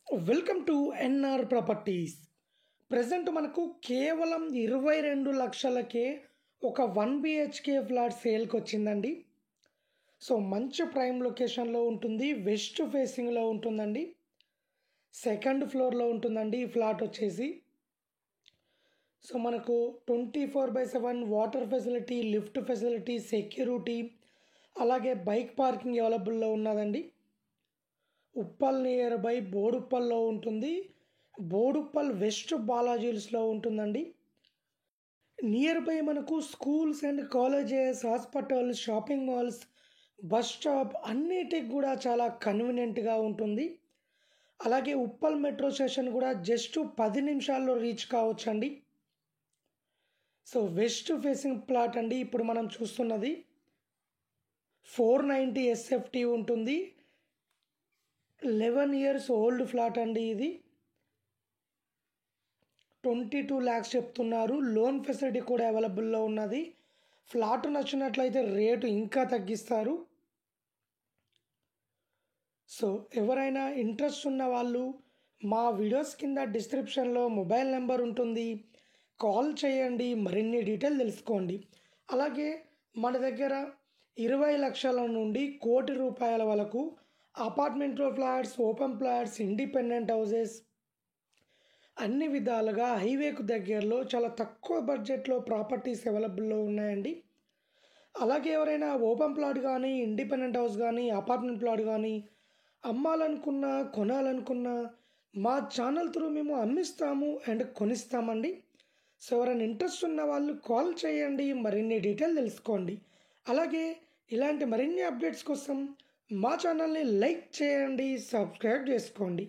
Welcome to NR properties. Present మనకు కేవలం 22 లక్షలకే ఒక 1 BHK ఫ్లాట్ సేల్కి వచ్చిందండి. సో మంచి ప్రైమ్ లొకేషన్లో ఉంటుంది, వెస్ట్ ఫేసింగ్లో ఉంటుందండి, సెకండ్ ఫ్లోర్లో ఉంటుందండి ఈ ఫ్లాట్ వచ్చేసి. సో మనకు 24/7 water facility, lift facility, security, అలాగే బైక్ పార్కింగ్ అవైలబుల్లో ఉన్నదండి. ఉప్పల్ నియర్ బై బోడుప్పల్లో ఉంటుంది. బోడుప్పల్ వెస్ట్ బాలాజీస్లో ఉంటుందండి. నియర్ బై మనకు schools and colleges, hospitals, shopping malls, bus stop అన్నిటికి కూడా చాలా కన్వీనియంట్గా ఉంటుంది. అలాగే ఉప్పల్ మెట్రో స్టేషన్ కూడా జస్ట్ 10 నిమిషాల్లో రీచ్ కావచ్చండి. సో వెస్ట్ ఫేసింగ్ ప్లాట్ అండి ఇప్పుడు మనం చూస్తున్నది. 490 SFT ఉంటుంది. 11 years ఓల్డ్ ఫ్లాట్ అండి ఇది. 22 lakhs చెప్తున్నారు. లోన్ ఫెసిలిటీ కూడా అవైలబుల్లో ఉన్నది. ఫ్లాట్ నచ్చినట్లయితే రేటు ఇంకా తగ్గిస్తారు. సో ఎవరైనా ఇంట్రెస్ట్ ఉన్న వాళ్ళు మా వీడియోస్ కింద డిస్క్రిప్షన్లో మొబైల్ నెంబర్ ఉంటుంది, కాల్ చేయండి, మరిన్ని డీటెయిల్ తెలుసుకోండి. అలాగే మన దగ్గర 20 లక్షల నుండి 1 కోటి రూపాయల వరకు అపార్ట్మెంట్లో flats, open flats, independent houses అన్ని విధాలుగా హైవేకు దగ్గరలో చాలా తక్కువ బడ్జెట్లో ప్రాపర్టీస్ అవైలబుల్లో ఉన్నాయండి. అలాగే ఎవరైనా ఓపెన్ ప్లాట్ కానీ, ఇండిపెండెంట్ హౌస్ కానీ, అపార్ట్మెంట్ ప్లాట్ కానీ అమ్మాలనుకున్నా, కొనాలనుకున్నా మా ఛానల్ త్రూ మేము అమ్మిస్తాము అండ్ కొనిస్తామండి. సో ఎవరైనా ఇంట్రెస్ట్ ఉన్న వాళ్ళు కాల్ చేయండి, మరిన్ని డీటెయిల్ తెలుసుకోండి. అలాగే ఇలాంటి మరిన్ని అప్డేట్స్ కోసం మా ఛానల్ని లైక్ చేయండి, సబ్స్క్రైబ్ చేసుకోండి.